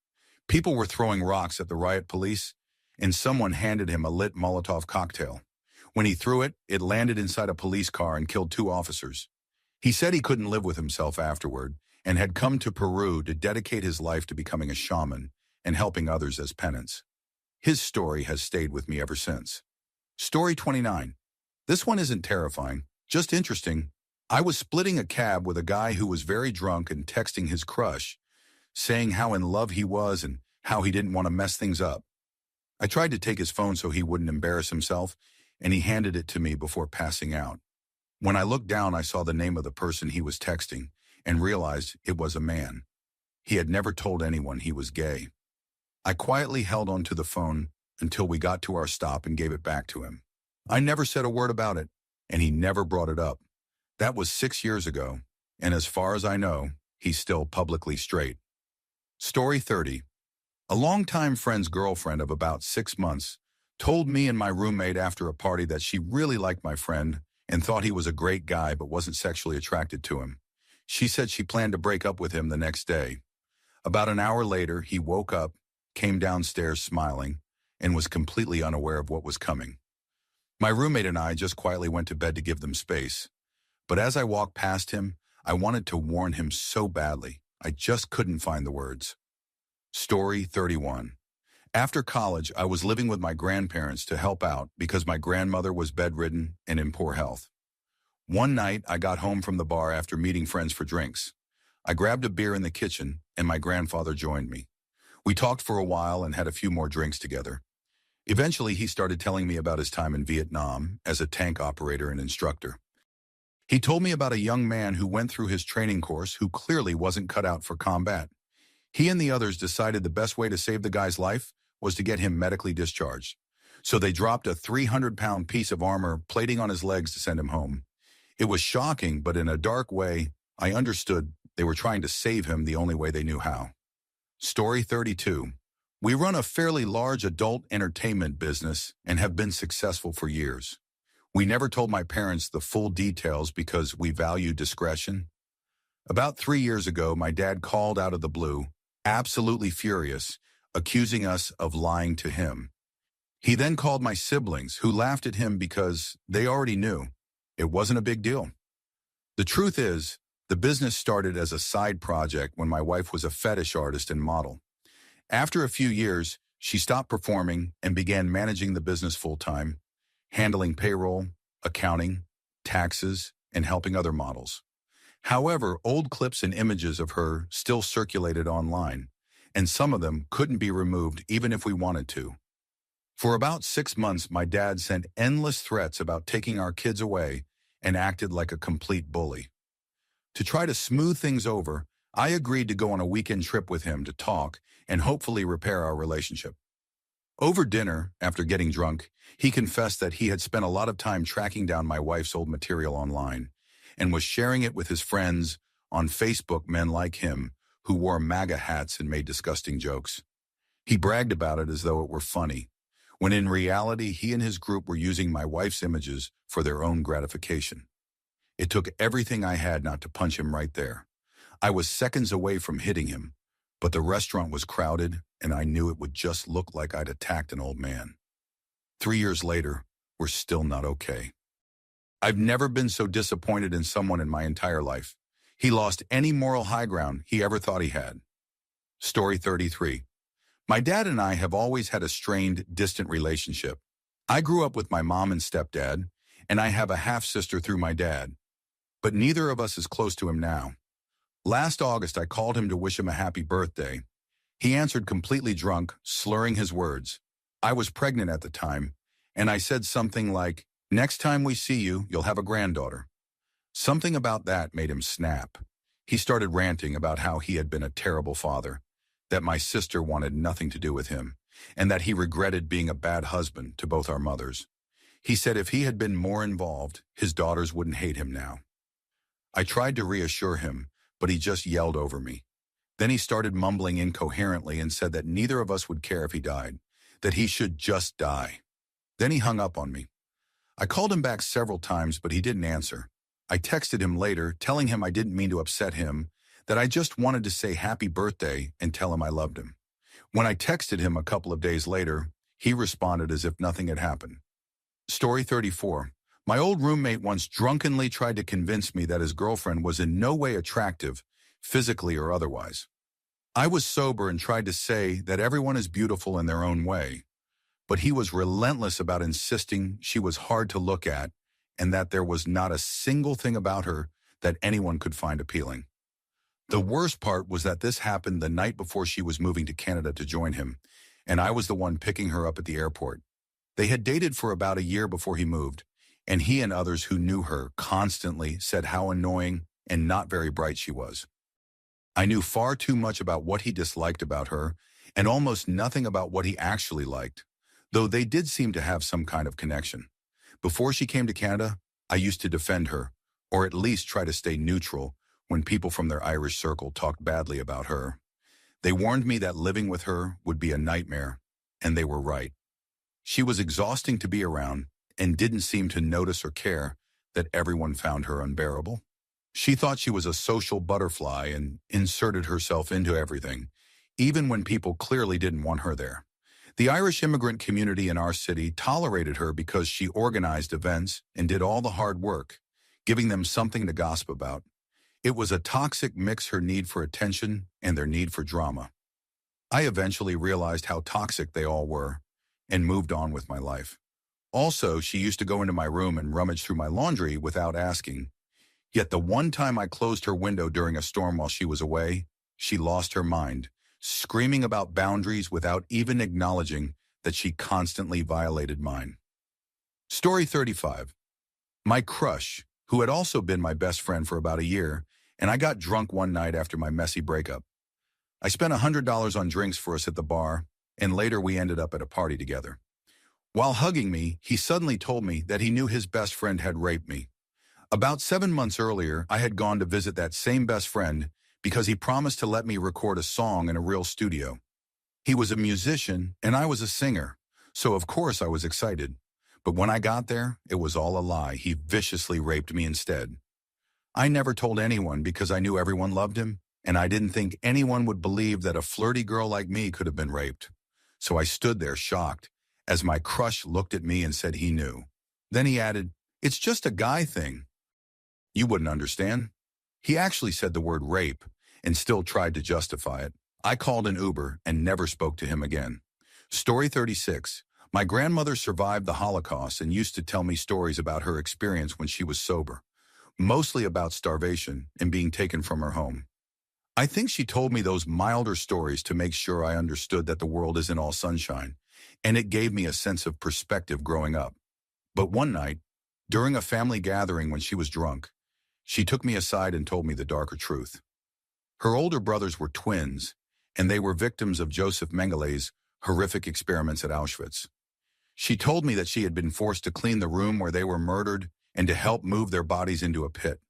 People were throwing rocks at the riot police, and someone handed him a lit Molotov cocktail. When he threw it, it landed inside a police car and killed 2 officers. He said he couldn't live with himself afterward and had come to Peru to dedicate his life to becoming a shaman and helping others as penance. His story has stayed with me ever since. Story 29. This one isn't terrifying, just interesting. I was splitting a cab with a guy who was very drunk and texting his crush, saying how in love he was and how he didn't want to mess things up. I tried to take his phone so he wouldn't embarrass himself, and he handed it to me before passing out. When I looked down, I saw the name of the person he was texting and realized it was a man. He had never told anyone he was gay. I quietly held onto the phone until we got to our stop and gave it back to him. I never said a word about it, and he never brought it up. That was 6 years ago, and as far as I know, he's still publicly straight. Story 30. A longtime friend's girlfriend of about 6 months told me and my roommate after a party that she really liked my friend and thought he was a great guy but wasn't sexually attracted to him. She said she planned to break up with him the next day. About an hour later, he woke up, came downstairs smiling, and was completely unaware of what was coming. My roommate and I just quietly went to bed to give them space. But as I walked past him, I wanted to warn him so badly. I just couldn't find the words. Story 31. After college, I was living with my grandparents to help out because my grandmother was bedridden and in poor health. One night, I got home from the bar after meeting friends for drinks. I grabbed a beer in the kitchen, and my grandfather joined me. We talked for a while and had a few more drinks together. Eventually, he started telling me about his time in Vietnam as a tank operator and instructor. He told me about a young man who went through his training course who clearly wasn't cut out for combat. He and the others decided the best way to save the guy's life was to get him medically discharged. So they dropped a 300-pound piece of armor plating on his legs to send him home. It was shocking, but in a dark way, I understood they were trying to save him the only way they knew how. Story 32. We run a fairly large adult entertainment business and have been successful for years. We never told my parents the full details because we value discretion. About 3 years ago, my dad called out of the blue, absolutely furious, accusing us of lying to him. He then called my siblings, who laughed at him because they already knew. It wasn't a big deal. The truth is, the business started as a side project when my wife was a fetish artist and model. After a few years, she stopped performing and began managing the business full-time, handling payroll, accounting, taxes, and helping other models. However, old clips and images of her still circulated online, and some of them couldn't be removed even if we wanted to. For about 6 months, my dad sent endless threats about taking our kids away and acted like a complete bully. To try to smooth things over, I agreed to go on a weekend trip with him to talk and hopefully repair our relationship. Over dinner, after getting drunk, he confessed that he had spent a lot of time tracking down my wife's old material online and was sharing it with his friends on Facebook, men like him who wore MAGA hats and made disgusting jokes. He bragged about it as though it were funny, when in reality he and his group were using my wife's images for their own gratification. It took everything I had not to punch him right there. I was seconds away from hitting him, but the restaurant was crowded and I knew it would just look like I'd attacked an old man. 3 years later, we're still not okay. I've never been so disappointed in someone in my entire life. He lost any moral high ground he ever thought he had. Story 33. My dad and I have always had a strained, distant relationship. I grew up with my mom and stepdad, and I have a half-sister through my dad. But neither of us is close to him now. Last August, I called him to wish him a happy birthday. He answered completely drunk, slurring his words. I was pregnant at the time, and I said something like, "Next time we see you, you'll have a granddaughter." Something about that made him snap. He started ranting about how he had been a terrible father, that my sister wanted nothing to do with him, and that he regretted being a bad husband to both our mothers. He said if he had been more involved, his daughters wouldn't hate him now. I tried to reassure him, but he just yelled over me. Then he started mumbling incoherently and said that neither of us would care if he died, that he should just die. Then he hung up on me. I called him back several times, but he didn't answer. I texted him later, telling him I didn't mean to upset him, that I just wanted to say happy birthday and tell him I loved him. When I texted him a couple of days later, he responded as if nothing had happened. Story 34. My old roommate once drunkenly tried to convince me that his girlfriend was in no way attractive, physically or otherwise. I was sober and tried to say that everyone is beautiful in their own way, but he was relentless about insisting she was hard to look at and that there was not a single thing about her that anyone could find appealing. The worst part was that this happened the night before she was moving to Canada to join him, and I was the one picking her up at the airport. They had dated for about a year before he moved, and he and others who knew her constantly said how annoying and not very bright she was. I knew far too much about what he disliked about her and almost nothing about what he actually liked, though they did seem to have some kind of connection. Before she came to Canada, I used to defend her, or at least try to stay neutral when people from their Irish circle talked badly about her. They warned me that living with her would be a nightmare, and they were right. She was exhausting to be around and didn't seem to notice or care that everyone found her unbearable. She thought she was a social butterfly and inserted herself into everything, even when people clearly didn't want her there. The Irish immigrant community in our city tolerated her because she organized events and did all the hard work, giving them something to gossip about. It was a toxic mix, her need for attention and their need for drama. I eventually realized how toxic they all were and moved on with my life. Also, she used to go into my room and rummage through my laundry without asking. Yet the one time I closed her window during a storm while she was away, she lost her mind, screaming about boundaries without even acknowledging that she constantly violated mine. Story 35. My crush, who had also been my best friend for about a year, and I got drunk one night after my messy breakup. I spent $100 on drinks for us at the bar, and later we ended up at a party together. While hugging me, he suddenly told me that he knew his best friend had raped me. About 7 months earlier, I had gone to visit that same best friend because he promised to let me record a song in a real studio. He was a musician and I was a singer, so of course I was excited. But when I got there, it was all a lie. He viciously raped me instead. I never told anyone because I knew everyone loved him, and I didn't think anyone would believe that a flirty girl like me could have been raped. So I stood there shocked as my crush looked at me and said he knew. Then he added, "It's just a guy thing." You wouldn't understand. He actually said the word rape and still tried to justify it. I called an Uber and never spoke to him again. Story 36. My grandmother survived the Holocaust and used to tell me stories about her experience when she was sober, mostly about starvation and being taken from her home. I think she told me those milder stories to make sure I understood that the world isn't all sunshine, and it gave me a sense of perspective growing up. But one night, during a family gathering when she was drunk, she took me aside and told me the darker truth. Her older brothers were twins, and they were victims of Joseph Mengelé's horrific experiments at Auschwitz. She told me that she had been forced to clean the room where they were murdered and to help move their bodies into a pit.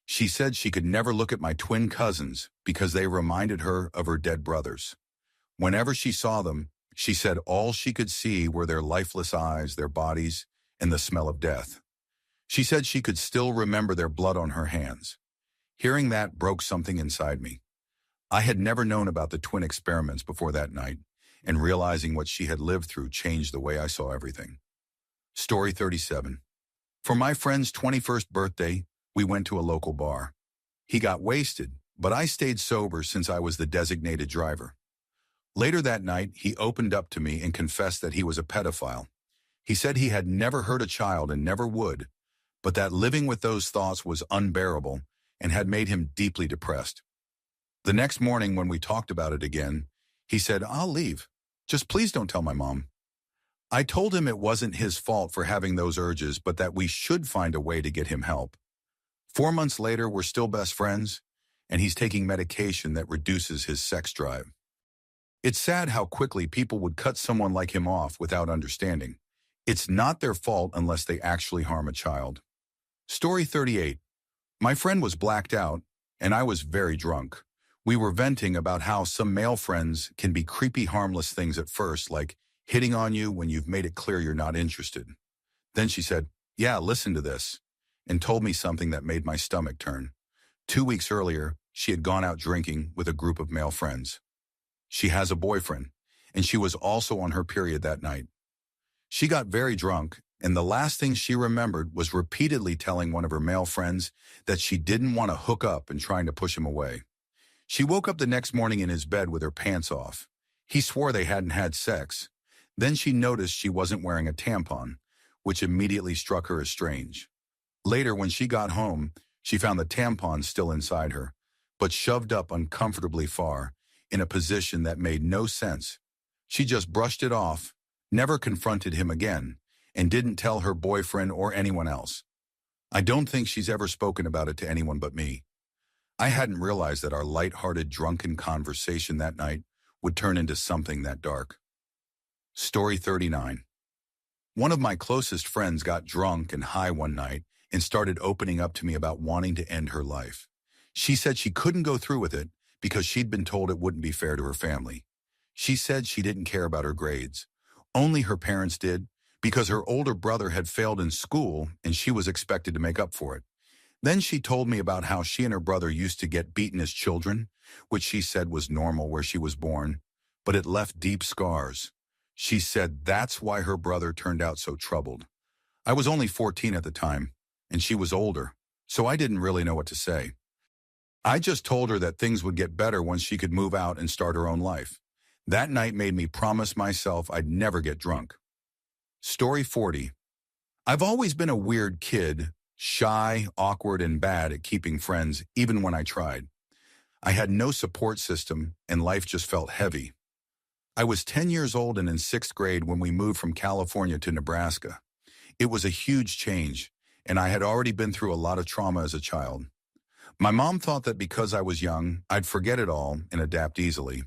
She said she could never look at my twin cousins because they reminded her of her dead brothers. Whenever she saw them, she said all she could see were their lifeless eyes, their bodies, and the smell of death. She said she could still remember their blood on her hands. Hearing that broke something inside me. I had never known about the twin experiments before that night, and realizing what she had lived through changed the way I saw everything. Story 37. For my friend's 21st birthday, we went to a local bar. He got wasted, but I stayed sober since I was the designated driver. Later that night, he opened up to me and confessed that he was a pedophile. He said he had never hurt a child and never would, but that living with those thoughts was unbearable and had made him deeply depressed. The next morning when we talked about it again, he said, "I'll leave. Just please don't tell my mom." I told him it wasn't his fault for having those urges, but that we should find a way to get him help. 4 months later, we're still best friends, and he's taking medication that reduces his sex drive. It's sad how quickly people would cut someone like him off without understanding. It's not their fault unless they actually harm a child. Story 38. My friend was blacked out, and I was very drunk. We were venting about how some male friends can be creepy, harmless things at first, like hitting on you when you've made it clear you're not interested. Then she said, "Yeah, listen to this," and told me something that made my stomach turn. 2 weeks earlier, she had gone out drinking with a group of male friends. She has a boyfriend, and she was also on her period that night. She got very drunk, and the last thing she remembered was repeatedly telling one of her male friends that she didn't want to hook up and trying to push him away. She woke up the next morning in his bed with her pants off. He swore they hadn't had sex. Then she noticed she wasn't wearing a tampon, which immediately struck her as strange. Later, when she got home, she found the tampon still inside her, but shoved up uncomfortably far, in a position that made no sense. She just brushed it off, never confronted him again, and didn't tell her boyfriend or anyone else. I don't think she's ever spoken about it to anyone but me. I hadn't realized that our light-hearted, drunken conversation that night would turn into something that dark. Story 39. One of my closest friends got drunk and high one night and started opening up to me about wanting to end her life. She said she couldn't go through with it because she'd been told it wouldn't be fair to her family. She said she didn't care about her grades. Only her parents did, because her older brother had failed in school and she was expected to make up for it. Then she told me about how she and her brother used to get beaten as children, which she said was normal where she was born, but it left deep scars. She said that's why her brother turned out so troubled. I was only 14 at the time, and she was older, so I didn't really know what to say. I just told her that things would get better once she could move out and start her own life. That night made me promise myself I'd never get drunk. Story 40. I've always been a weird kid, shy, awkward, and bad at keeping friends, even when I tried. I had no support system, and life just felt heavy. I was 10 years old and in 6th grade when we moved from California to Nebraska. It was a huge change, and I had already been through a lot of trauma as a child. My mom thought that because I was young, I'd forget it all and adapt easily.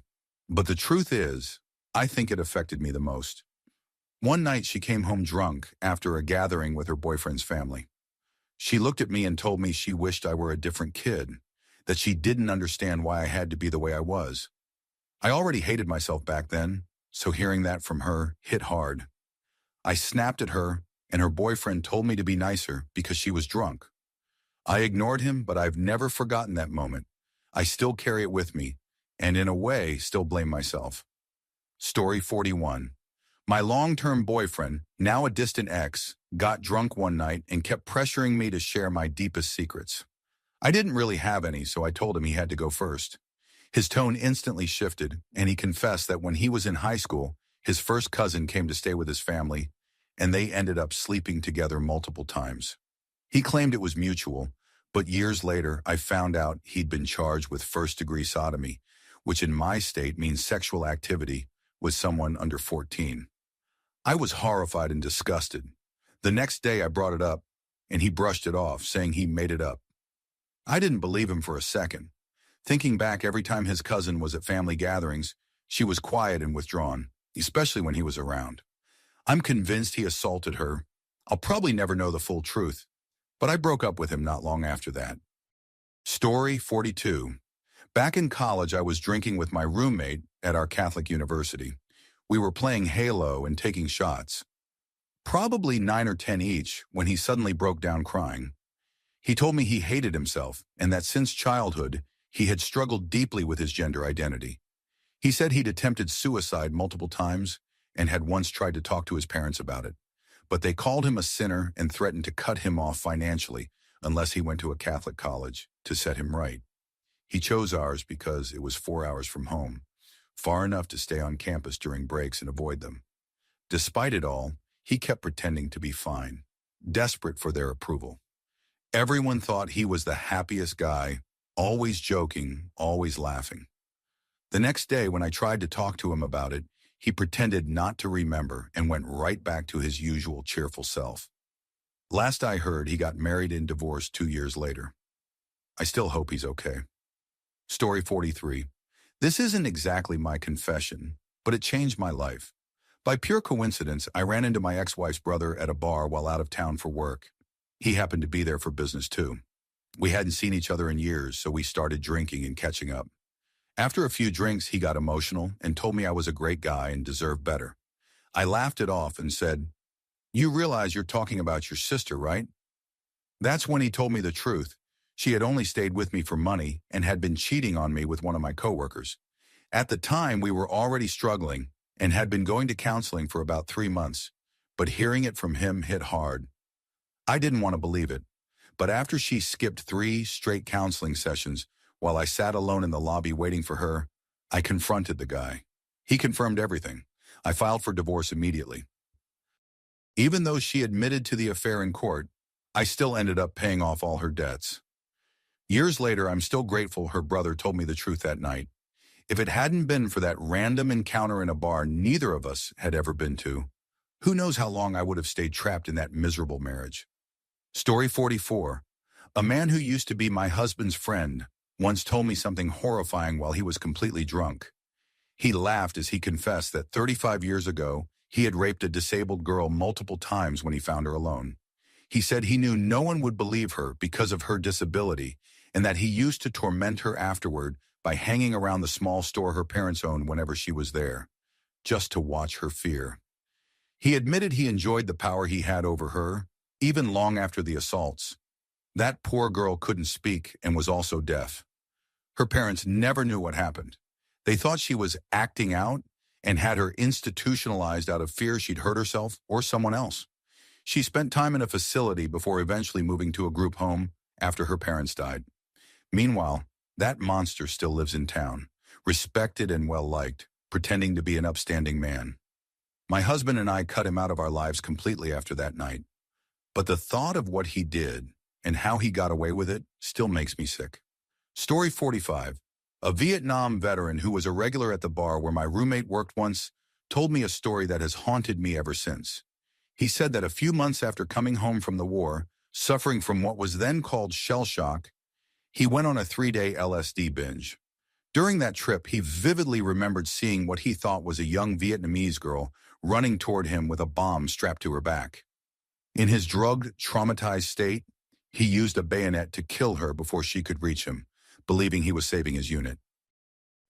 But the truth is, I think it affected me the most. One night she came home drunk after a gathering with her boyfriend's family. She looked at me and told me she wished I were a different kid, that she didn't understand why I had to be the way I was. I already hated myself back then, so hearing that from her hit hard. I snapped at her, and her boyfriend told me to be nicer because she was drunk. I ignored him, but I've never forgotten that moment. I still carry it with me, and in a way, still blame myself. Story 41. My long-term boyfriend, now a distant ex, got drunk one night and kept pressuring me to share my deepest secrets. I didn't really have any, so I told him he had to go first. His tone instantly shifted, and he confessed that when he was in high school, his first cousin came to stay with his family, and they ended up sleeping together multiple times. He claimed it was mutual, but years later, I found out he'd been charged with first-degree sodomy, which in my state means sexual activity with someone under 14. I was horrified and disgusted. The next day, I brought it up, and he brushed it off, saying he made it up. I didn't believe him for a second. Thinking back, every time his cousin was at family gatherings, she was quiet and withdrawn, especially when he was around. I'm convinced he assaulted her. I'll probably never know the full truth, but I broke up with him not long after that. Story 42. Back in college, I was drinking with my roommate at our Catholic university. We were playing Halo and taking shots. Probably 9 or 10 each when he suddenly broke down crying. He told me he hated himself and that since childhood, he had struggled deeply with his gender identity. He said he'd attempted suicide multiple times and had once tried to talk to his parents about it, but they called him a sinner and threatened to cut him off financially unless he went to a Catholic college to set him right. He chose ours because it was 4 hours from home, far enough to stay on campus during breaks and avoid them. Despite it all, he kept pretending to be fine, desperate for their approval. Everyone thought he was the happiest guy, always joking, always laughing. The next day, when I tried to talk to him about it, he pretended not to remember and went right back to his usual cheerful self. Last I heard, he got married and divorced 2 years later. I still hope he's okay. Story 43. This isn't exactly my confession, but it changed my life. By pure coincidence, I ran into my ex-wife's brother at a bar while out of town for work. He happened to be there for business too. We hadn't seen each other in years, so we started drinking and catching up. After a few drinks, he got emotional and told me I was a great guy and deserved better. I laughed it off and said, "You realize you're talking about your sister, right?" That's when he told me the truth. She had only stayed with me for money and had been cheating on me with one of my coworkers. At the time, we were already struggling and had been going to counseling for about 3 months, but hearing it from him hit hard. I didn't want to believe it, but after she skipped 3 straight counseling sessions, while I sat alone in the lobby waiting for her, I confronted the guy. He confirmed everything. I filed for divorce immediately. Even though she admitted to the affair in court, I still ended up paying off all her debts. Years later, I'm still grateful her brother told me the truth that night. If it hadn't been for that random encounter in a bar neither of us had ever been to, who knows how long I would have stayed trapped in that miserable marriage. Story 44. A man who used to be my husband's friend once told me something horrifying while he was completely drunk. He laughed as he confessed that 35 years ago, he had raped a disabled girl multiple times when he found her alone. He said he knew no one would believe her because of her disability and that he used to torment her afterward by hanging around the small store her parents owned whenever she was there, just to watch her fear. He admitted he enjoyed the power he had over her, even long after the assaults. That poor girl couldn't speak and was also deaf. Her parents never knew what happened. They thought she was acting out and had her institutionalized out of fear she'd hurt herself or someone else. She spent time in a facility before eventually moving to a group home after her parents died. Meanwhile, that monster still lives in town, respected and well-liked, pretending to be an upstanding man. My husband and I cut him out of our lives completely after that night. But the thought of what he did and how he got away with it still makes me sick. Story 45. A Vietnam veteran who was a regular at the bar where my roommate worked once told me a story that has haunted me ever since. He said that a few months after coming home from the war, suffering from what was then called shell shock, he went on a 3-day LSD binge. During that trip, he vividly remembered seeing what he thought was a young Vietnamese girl running toward him with a bomb strapped to her back. In his drugged, traumatized state, he used a bayonet to kill her before she could reach him, believing he was saving his unit.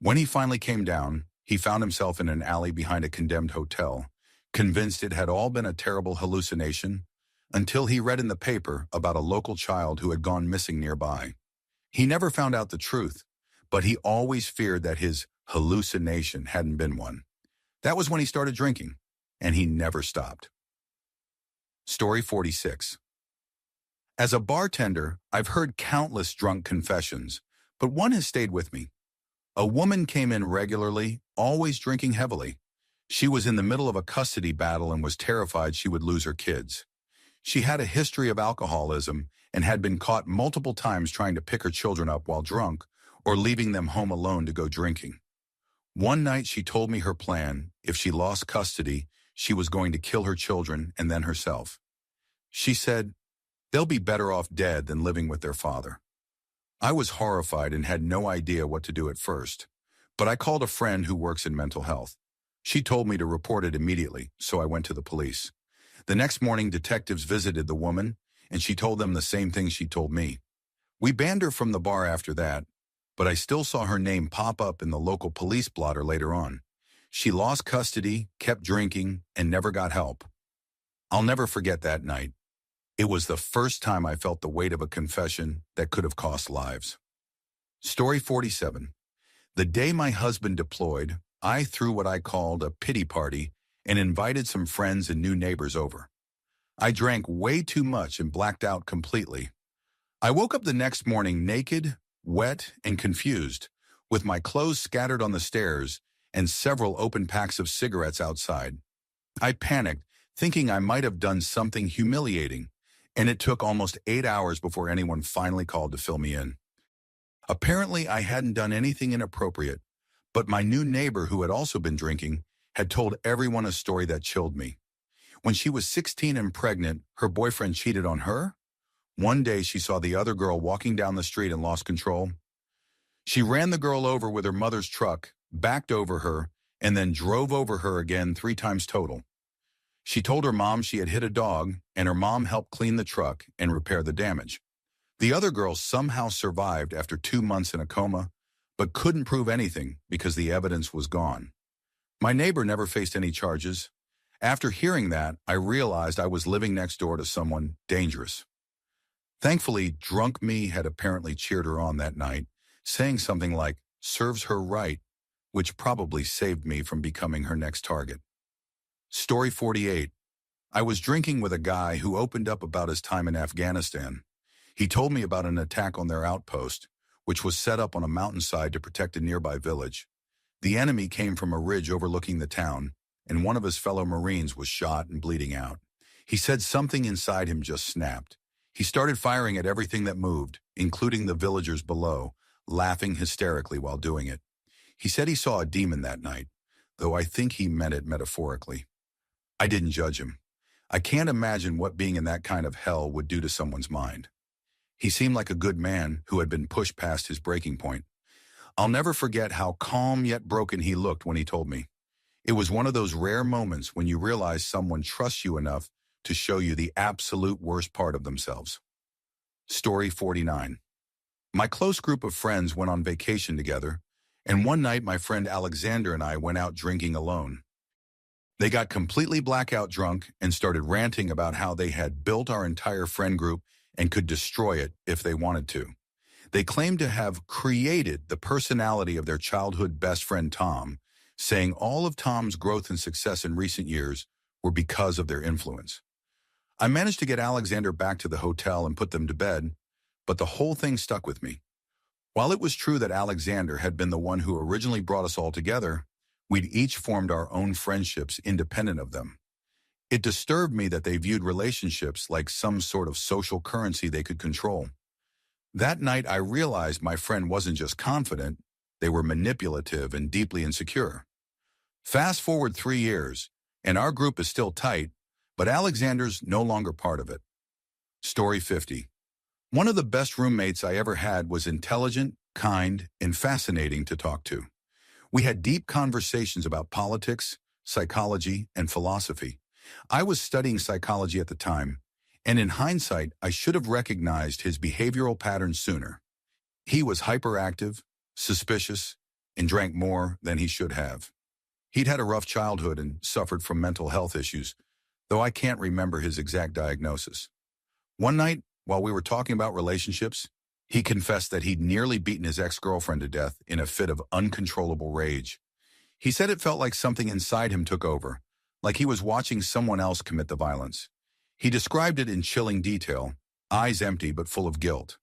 When he finally came down, he found himself in an alley behind a condemned hotel, convinced it had all been a terrible hallucination, until he read in the paper about a local child who had gone missing nearby. He never found out the truth, but he always feared that his hallucination hadn't been one. That was when he started drinking, and he never stopped. Story 46. As a bartender, I've heard countless drunk confessions, but one has stayed with me. A woman came in regularly, always drinking heavily. She was in the middle of a custody battle and was terrified she would lose her kids. She had a history of alcoholism and had been caught multiple times trying to pick her children up while drunk or leaving them home alone to go drinking. One night she told me her plan: if she lost custody, she was going to kill her children and then herself. She said, "They'll be better off dead than living with their father." I was horrified and had no idea what to do at first, but I called a friend who works in mental health. She told me to report it immediately, so I went to the police. The next morning, detectives visited the woman, and she told them the same thing she told me. We banned her from the bar after that, but I still saw her name pop up in the local police blotter later on. She lost custody, kept drinking, and never got help. I'll never forget that night. It was the first time I felt the weight of a confession that could have cost lives. Story 47. The day my husband deployed, I threw what I called a pity party and invited some friends and new neighbors over. I drank way too much and blacked out completely. I woke up the next morning naked, wet, and confused, with my clothes scattered on the stairs and several open packs of cigarettes outside. I panicked, thinking I might have done something humiliating, and it took almost 8 hours before anyone finally called to fill me in. Apparently, I hadn't done anything inappropriate, but my new neighbor, who had also been drinking, had told everyone a story that chilled me. When she was 16 and pregnant, her boyfriend cheated on her. One day, she saw the other girl walking down the street and lost control. She ran the girl over with her mother's truck, backed over her, and then drove over her again 3 times total. She told her mom she had hit a dog, and her mom helped clean the truck and repair the damage. The other girl somehow survived after 2 months in a coma, but couldn't prove anything because the evidence was gone. My neighbor never faced any charges. After hearing that, I realized I was living next door to someone dangerous. Thankfully, drunk me had apparently cheered her on that night, saying something like, "Serves her right," which probably saved me from becoming her next target. Story 48. I was drinking with a guy who opened up about his time in Afghanistan. He told me about an attack on their outpost, which was set up on a mountainside to protect a nearby village. The enemy came from a ridge overlooking the town, and one of his fellow Marines was shot and bleeding out. He said something inside him just snapped. He started firing at everything that moved, including the villagers below, laughing hysterically while doing it. He said he saw a demon that night, though I think he meant it metaphorically. I didn't judge him. I can't imagine what being in that kind of hell would do to someone's mind. He seemed like a good man who had been pushed past his breaking point. I'll never forget how calm yet broken he looked when he told me. It was one of those rare moments when you realize someone trusts you enough to show you the absolute worst part of themselves. Story 49. My close group of friends went on vacation together, and one night my friend Alexander and I went out drinking alone. They got completely blackout drunk and started ranting about how they had built our entire friend group and could destroy it if they wanted to. They claimed to have created the personality of their childhood best friend Tom, saying all of Tom's growth and success in recent years were because of their influence. I managed to get Alexander back to the hotel and put them to bed, but the whole thing stuck with me. While it was true that Alexander had been the one who originally brought us all together, we'd each formed our own friendships independent of them. It disturbed me that they viewed relationships like some sort of social currency they could control. That night, I realized my friend wasn't just confident, they were manipulative and deeply insecure. Fast forward 3 years, and our group is still tight, but Alexander's no longer part of it. Story 50. One of the best roommates I ever had was intelligent, kind, and fascinating to talk to. We had deep conversations about politics, psychology, and philosophy. I was studying psychology at the time, and in hindsight, I should have recognized his behavioral patterns sooner. He was hyperactive, suspicious, and drank more than he should have. He'd had a rough childhood and suffered from mental health issues, though I can't remember his exact diagnosis. One night, while we were talking about relationships, he confessed that he'd nearly beaten his ex-girlfriend to death in a fit of uncontrollable rage. He said it felt like something inside him took over, like he was watching someone else commit the violence. He described it in chilling detail, eyes empty but full of guilt.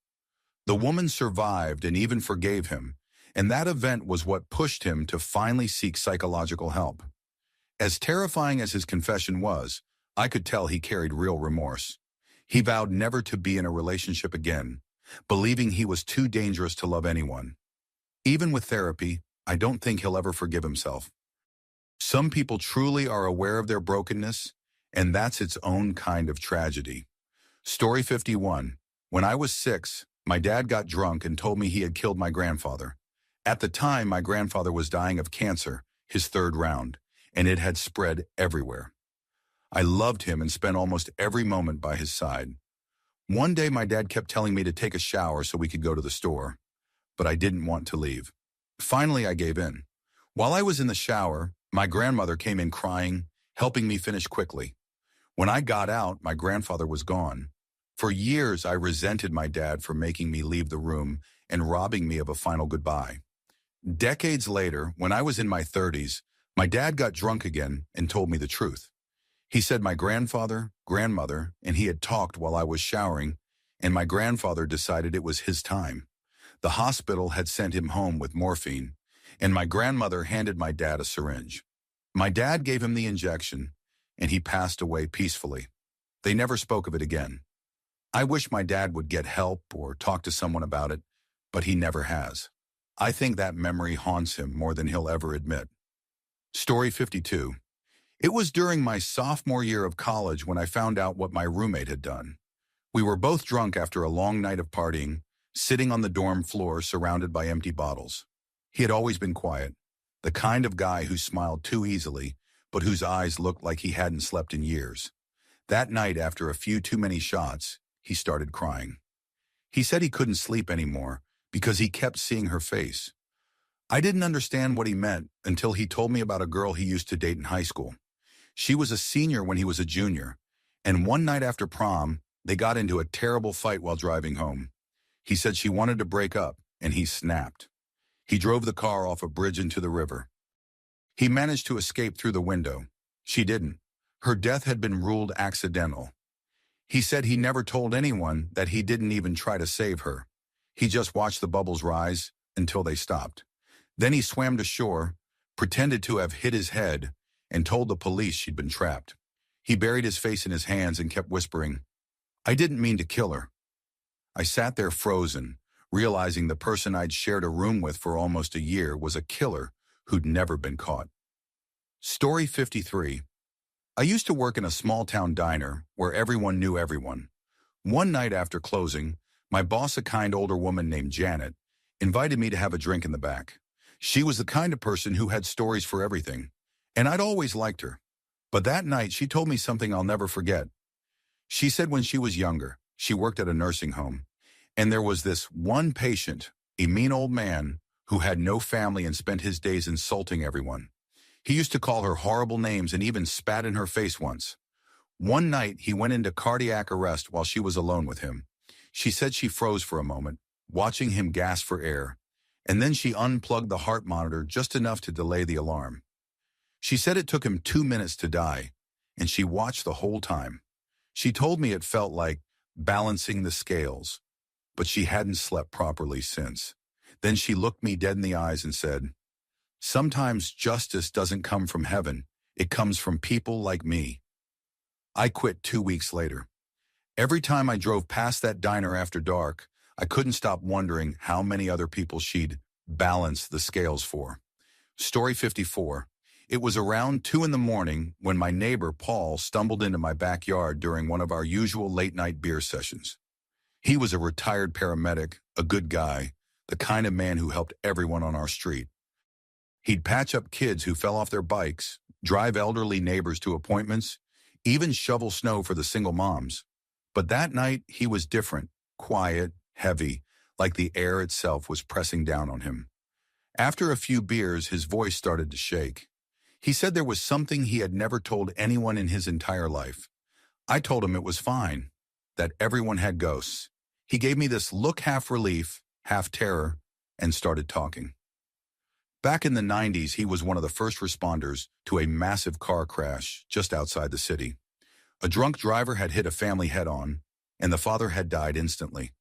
The woman survived and even forgave him, and that event was what pushed him to finally seek psychological help. As terrifying as his confession was, I could tell he carried real remorse. He vowed never to be in a relationship again, believing he was too dangerous to love anyone. Even with therapy, I don't think he'll ever forgive himself. Some people truly are aware of their brokenness, and that's its own kind of tragedy. Story 51. When I was 6, my dad got drunk and told me he had killed my grandfather. At the time, my grandfather was dying of cancer, his 3rd round, and it had spread everywhere. I loved him and spent almost every moment by his side. One day, my dad kept telling me to take a shower so we could go to the store, but I didn't want to leave. Finally, I gave in. While I was in the shower, my grandmother came in crying, helping me finish quickly. When I got out, my grandfather was gone, For years, I resented my dad for making me leave the room and robbing me of a final goodbye. Decades later, when I was in my 30s, my dad got drunk again and told me the truth. He said my grandfather, grandmother, and he had talked while I was showering, and my grandfather decided it was his time. The hospital had sent him home with morphine, and my grandmother handed my dad a syringe. My dad gave him the injection, and he passed away peacefully. They never spoke of it again. I wish my dad would get help or talk to someone about it, but he never has. I think that memory haunts him more than he'll ever admit. Story 52. It was during my sophomore year of college when I found out what my roommate had done. We were both drunk after a long night of partying, sitting on the dorm floor surrounded by empty bottles. He had always been quiet, the kind of guy who smiled too easily, but whose eyes looked like he hadn't slept in years. That night, after a few too many shots, he started crying. He said he couldn't sleep anymore because he kept seeing her face. I didn't understand what he meant until he told me about a girl he used to date in high school. She was a senior when he was a junior, and one night after prom, they got into a terrible fight while driving home. He said she wanted to break up, and he snapped. He drove the car off a bridge into the river. He managed to escape through the window. She didn't. Her death had been ruled accidental. He said he never told anyone that he didn't even try to save her. He just watched the bubbles rise until they stopped. Then he swam to shore, pretended to have hit his head, and told the police she'd been trapped. He buried his face in his hands and kept whispering, "I didn't mean to kill her." I sat there frozen, realizing the person I'd shared a room with for almost a year was a killer who'd never been caught. Story 53. I used to work in a small-town diner where everyone knew everyone. One night after closing, my boss, a kind older woman named Janet, invited me to have a drink in the back. She was the kind of person who had stories for everything, and I'd always liked her. But that night, she told me something I'll never forget. She said when she was younger, she worked at a nursing home, and there was this one patient, a mean old man, who had no family and spent his days insulting everyone. He used to call her horrible names and even spat in her face once. One night, he went into cardiac arrest while she was alone with him. She said she froze for a moment, watching him gasp for air, and then she unplugged the heart monitor just enough to delay the alarm. She said it took him 2 minutes to die, and she watched the whole time. She told me it felt like balancing the scales, but she hadn't slept properly since. Then she looked me dead in the eyes and said, "Sometimes justice doesn't come from heaven, it comes from people like me." I quit 2 weeks later. Every time I drove past that diner after dark, I couldn't stop wondering how many other people she'd balanced the scales for. Story 54. It was around 2 in the morning when my neighbor, Paul, stumbled into my backyard during one of our usual late-night beer sessions. He was a retired paramedic, a good guy, the kind of man who helped everyone on our street. He'd patch up kids who fell off their bikes, drive elderly neighbors to appointments, even shovel snow for the single moms. But that night, he was different, quiet, heavy, like the air itself was pressing down on him. After a few beers, his voice started to shake. He said there was something he had never told anyone in his entire life. I told him it was fine, that everyone had ghosts. He gave me this look, half relief, half terror, and started talking. Back in the 90s, he was one of the first responders to a massive car crash just outside the city. A drunk driver had hit a family head-on, and the father had died instantly.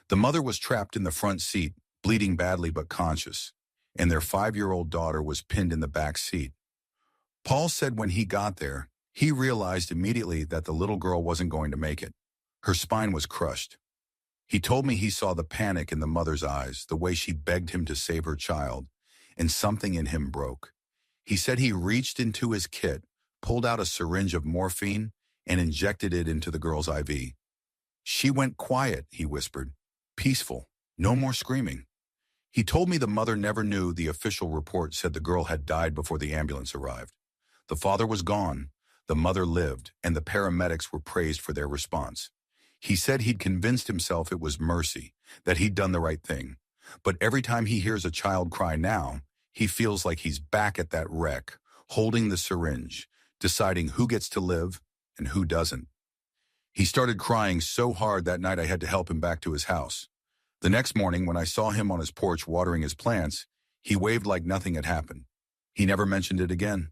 The mother was trapped in the front seat, bleeding badly but conscious, and their 5-year-old daughter was pinned in the back seat. Paul said when he got there, he realized immediately that the little girl wasn't going to make it. Her spine was crushed. He told me he saw the panic in the mother's eyes, the way she begged him to save her child, and something in him broke. He said he reached into his kit, pulled out a syringe of morphine, and injected it into the girl's IV. She went quiet, he whispered. Peaceful. No more screaming. He told me the mother never knew the official report said the girl had died before the ambulance arrived. The father was gone, the mother lived, and the paramedics were praised for their response. He said he'd convinced himself it was mercy, that he'd done the right thing. But every time he hears a child cry now, he feels like he's back at that wreck, holding the syringe, deciding who gets to live and who doesn't. He started crying so hard that night I had to help him back to his house. The next morning, when I saw him on his porch watering his plants, he waved like nothing had happened. He never mentioned it again.